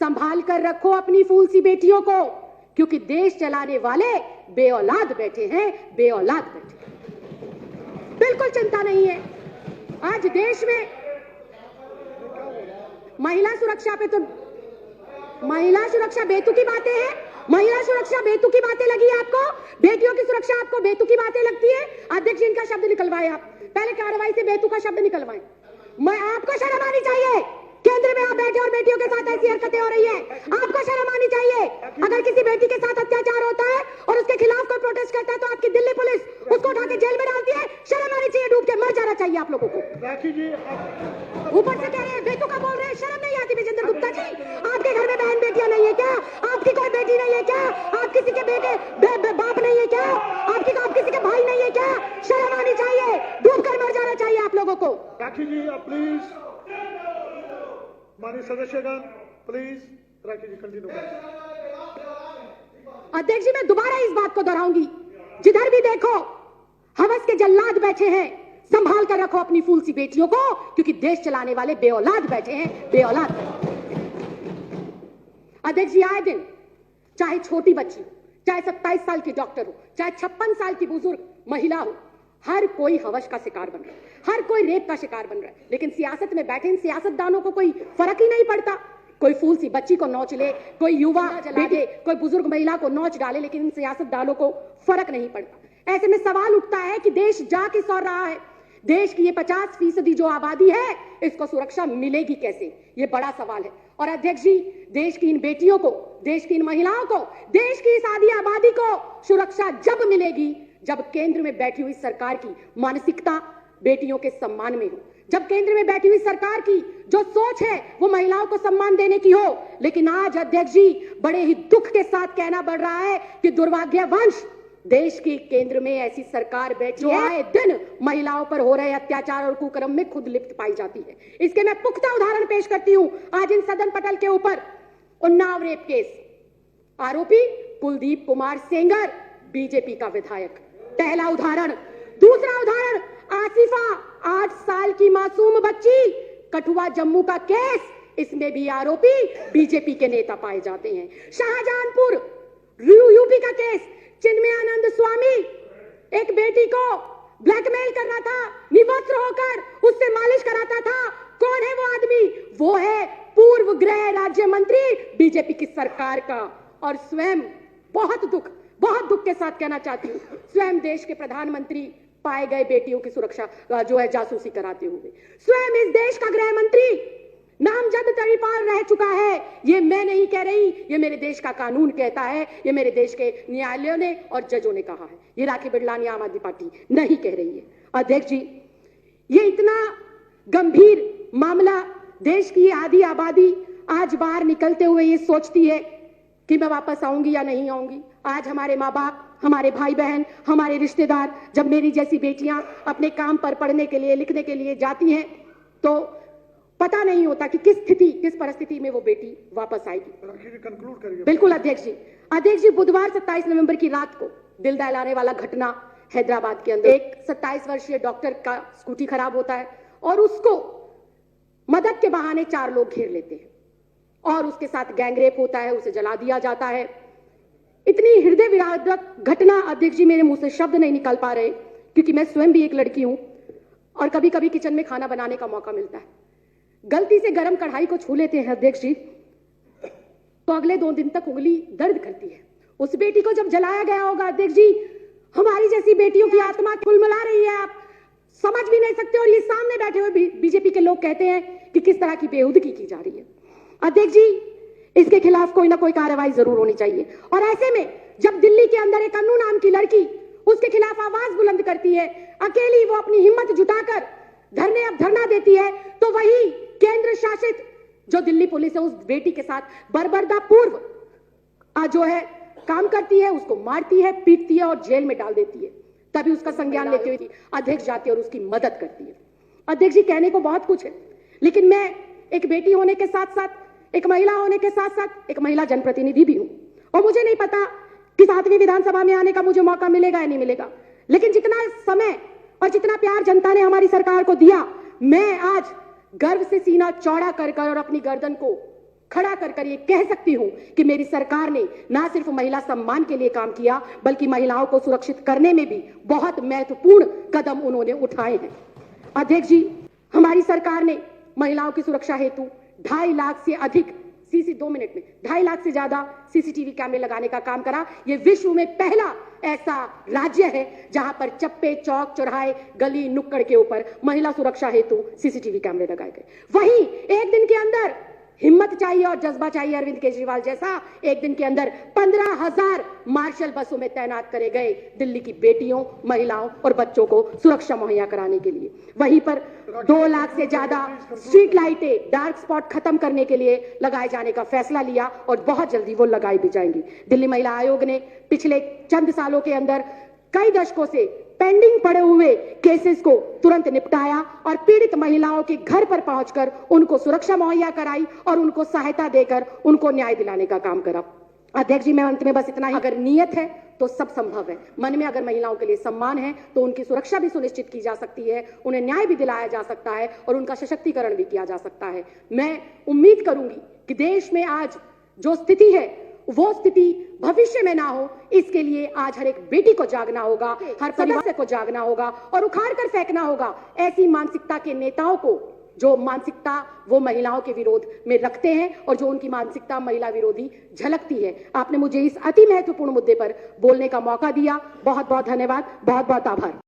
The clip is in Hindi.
संभाल कर रखो अपनी फूल सी बेटियों को, क्योंकि देश चलाने वाले बेऔलाद बैठे हैं, बेऔलाद बैठे हैं। बिल्कुल चिंता नहीं है। आज देश में महिला सुरक्षा पे तो महिला सुरक्षा बेतुकी बातें हैं। महिला सुरक्षा बेतुकी बातें लगी आपको? बेटियों की सुरक्षा आपको बेतुकी बातें लगती है? अध्यक्ष जी, इनका शब्द निकलवाए आप, पहले कार्रवाई से बेतुका शब्द निकलवाए। मैं आपको शर्म आनी चाहिए। केंद्र में आप बैठे और बेटियों के साथ ऐसी हरकतें हो रही है, आपको शर्म आनी चाहिए। अगर किसी बेटी के साथ अत्याचार होता है और उसके खिलाफ कोई प्रोटेस्ट करता है तो आपकी दिल्ली पुलिस उसको उठा के जेल में डालती है। शर्म आनी चाहिए, डूब के मर जाना चाहिए आप लोगों को। ऊपर से कह रहे हैं बेतुका बोल रहे हैं, शर्म नहीं आती विजेंद्र गुप्ता जी? आपके घर में बहन बेटियां नहीं है क्या? आपकी कोई बेटी नहीं है क्या? आप किसी के बेटे बाप नहीं है क्या? आप किसी के भाई नहीं है क्या? शर्म आनी चाहिए, डूब कर मर जाना चाहिए आप लोगों को। राखी जी प्लीज, माननीय सदस्यगण प्लीज, राखी जी कंटिन्यू करें। अध्यक्ष जी, मैं दोबारा इस बात को दोहराऊंगी, जिधर भी देखो हवस के जल्लाद बैठे हैं, संभाल कर रखो अपनी फूल सी बेटियों को, क्योंकि देश चलाने वाले बेऔलाद बैठे हैं, बेऔलाद बैठे हैं। अध्यक्ष जी, आए दिन चाहे छोटी बच्ची हो, चाहे 27 साल की डॉक्टर हो, चाहे 56 साल की बुजुर्ग महिला हो, हर कोई हवस का शिकार बन रहा है, हर कोई रेप का शिकार बन रहा है। लेकिन सियासत में बैठे इन सियासतदानों को कोई फर्क ही नहीं पड़ता। कोई फूल सी बच्ची को नोच ले, कोई युवा जला दे, कोई बुजुर्ग महिला को नोच डाले, लेकिन इन सियासतदानों को फर्क नहीं पड़ता। ऐसे में सवाल उठता है कि देश जा किस ओर रहा है? देश की ये 50% जो आबादी है, इसको सुरक्षा मिलेगी कैसे? ये बड़ा सवाल है। और अध्यक्ष जी, देश की इन बेटियों को, देश की इन महिलाओं को, देश की इस आधी आबादी को सुरक्षा जब मिलेगी जब केंद्र में बैठी हुई सरकार की मानसिकता बेटियों के सम्मान में हो, जब केंद्र में बैठी हुई सरकार की जो सोच है वो महिलाओं को सम्मान देने की हो। लेकिन आज अध्यक्ष जी, बड़े ही दुख के साथ कहना पड़ रहा है कि दुर्भाग्यवश देश की केंद्र में ऐसी सरकार बैठी है, आए दिन महिलाओं पर हो रहे अत्याचार और कुकर्म में खुद लिप्त पाई जाती है। इसके मैं पुख्ता उदाहरण पेश करती हूं। आज इन सदन पटल के ऊपर उन्नाव रेप केस, आरोपी कुलदीप कुमार सेंगर, बीजेपी का विधायक, पहला उदाहरण। दूसरा उदाहरण, आसिफा 8 साल की मासूम बच्ची, कठुआ जम्मू का केस, इसमें भी आरोपी बीजेपी के नेता पाए जाते हैं। शाहजहांपुर यूपी का केस, चिन्मयानंद स्वामी एक बेटी को ब्लैकमेल कर रहा था, निवस्त्र होकर उससे मालिश कराता था। कौन है वो आदमी? वो है पूर्व गृह राज्य मंत्री बीजेपी की सरकार का। और स्वयं बहुत दुख के साथ कहना चाहती हूं, स्वयं देश के प्रधानमंत्री पाए गए बेटियों की सुरक्षा जो है जासूसी कराते हुए। स्वयं इस देश का गृह मंत्री नामजद तड़ीपार रह चुका है। ये मैं नहीं कह रही, ये मेरे देश का कानून कहता है, ये मेरे देश के न्यायालयों ने और जजों ने कहा है। ये राखी बिड़लानी आम आदमी पार्टी नहीं कह रही है। अध्यक्ष जी, ये इतना गंभीर मामला, देश की आधी आबादी आज बाहर निकलते हुए ये सोचती है कि मैं वापस आऊंगी या नहीं आऊंगी। आज हमारे माँ बाप, हमारे भाई बहन, हमारे रिश्तेदार, जब मेरी जैसी बेटियां अपने काम पर पढ़ने के लिए, लिखने के लिए जाती हैं, तो पता नहीं होता कि किस परिस्थिति में वो बेटी वापस आएगी। बिल्कुल अध्यक्ष जी, बुधवार 27 नवंबर की रात को दिल दहलाने वाला घटना हैदराबाद के अंदर। एक 27 वर्षीय डॉक्टर का स्कूटी खराब होता है और उसको मदद के बहाने 4 लोग घेर लेते हैं और उसके साथ गैंगरेप होता है, उसे जला दिया जाता है। इतनी हृदय विदारक घटना अध्यक्ष जी, मेरे मुंह से शब्द नहीं निकल पा रहे, क्योंकि मैं स्वयं भी एक लड़की हूं और कभी कभी किचन में खाना बनाने का मौका मिलता है। गलती से गर्म कढ़ाई को छू लेते हैं अध्यक्ष जी, तो अगले 2 दिन तक उंगली दर्द करती है। उस बेटी को जब जलाया गया होगा अध्यक्ष जी, हमारी जैसी बेटियों की आत्मा खुलमुला रही है, आप समझ भी नहीं सकते। और ये सामने बैठे हुए बीजेपी के लोग कहते हैं कि किस तरह की बेहुदगी की जा रही है। अध्यक्ष जी, इसके खिलाफ कोई ना कोई कार्रवाई जरूर होनी चाहिए। और ऐसे में जब दिल्ली के अंदर एक अन्नू नाम की लड़की उसके खिलाफ आवाज बुलंद करती है, अकेली वो अपनी हिम्मत जुटाकर धरना देती है, तो वही केंद्र शासित जो दिल्ली पुलिस है उस बेटी के साथ बर्बरता पूर्व जो है काम करती है, उसको मारती है, पीटती है और जेल में डाल देती है। तभी उसका संज्ञान लेती हुई अध्यक्ष जाती है और उसकी मदद करती है। अध्यक्ष जी, कहने को बहुत कुछ है, लेकिन मैं एक बेटी होने के साथ साथ, एक महिला होने के साथ साथ एक महिला जनप्रतिनिधि भी हूं और मुझे नहीं पता कि 7वीं विधानसभा में आने का मुझे मौका मिलेगा या नहीं मिलेगा। लेकिन जितना समय और जितना प्यार जनता ने हमारी सरकार को दिया, मैं आज गर्व से सीना चौड़ा कर और अपनी गर्दन को खड़ा कर ये कह सकती हूं कि मेरी सरकार ने ना सिर्फ महिला सम्मान के लिए काम किया, बल्कि महिलाओं को सुरक्षित करने में भी बहुत महत्वपूर्ण कदम उन्होंने उठाए हैं। अध्यक्ष जी, हमारी सरकार ने महिलाओं की सुरक्षा हेतु 2.5 लाख से अधिक 2.5 लाख से ज्यादा सीसीटीवी कैमरे लगाने का काम करा। यह विश्व में पहला ऐसा राज्य है जहां पर चप्पे, चौक, चौराहे, गली, नुक्कड़ के ऊपर महिला सुरक्षा हेतु सीसीटीवी कैमरे लगाए गए। वहीं एक दिन के अंदर हिम्मत चाहिए और जज्बा चाहिए अरविंद केजरीवाल जैसा, एक दिन के अंदर 15,000 मार्शल बसों में तैनात करे गए दिल्ली की बेटियों, महिलाओं और बच्चों को सुरक्षा मुहैया कराने के लिए। वहीं पर 2 लाख से ज्यादा स्ट्रीट लाइटें, डार्क स्पॉट खत्म करने के लिए लगाए जाने का फैसला लिया और बहुत जल्दी वो लगाई भी जाएंगी। दिल्ली महिला आयोग ने पिछले चंद सालों के अंदर कई दशकों से पेंडिंग पड़े हुए केसेस को तुरंत निपटाया और पीड़ित महिलाओं के घर पर पहुंचकर उनको सुरक्षा मुहैया कराई और उनको सहायता देकर उनको न्याय दिलाने का काम करा। अध्यक्ष जी, मैं अंत में बस इतना ही, अगर नियत है तो सब संभव है। मन में अगर महिलाओं के लिए सम्मान है तो उनकी सुरक्षा भी सुनिश्चित की जा सकती है, उन्हें न्याय भी दिलाया जा सकता है और उनका सशक्तिकरण भी किया जा सकता है। मैं उम्मीद करूंगी कि देश में आज जो स्थिति है वो स्थिति भविष्य में ना हो, इसके लिए आज हर एक बेटी को जागना होगा, हर सदस्य को जागना होगा और उखाड़ कर फेंकना होगा ऐसी मानसिकता के नेताओं को जो मानसिकता वो महिलाओं के विरोध में रखते हैं और जो उनकी मानसिकता महिला विरोधी झलकती है। आपने मुझे इस अति महत्वपूर्ण मुद्दे पर बोलने का मौका दिया। बहुत बहुत धन्यवाद, बहुत बहुत आभार।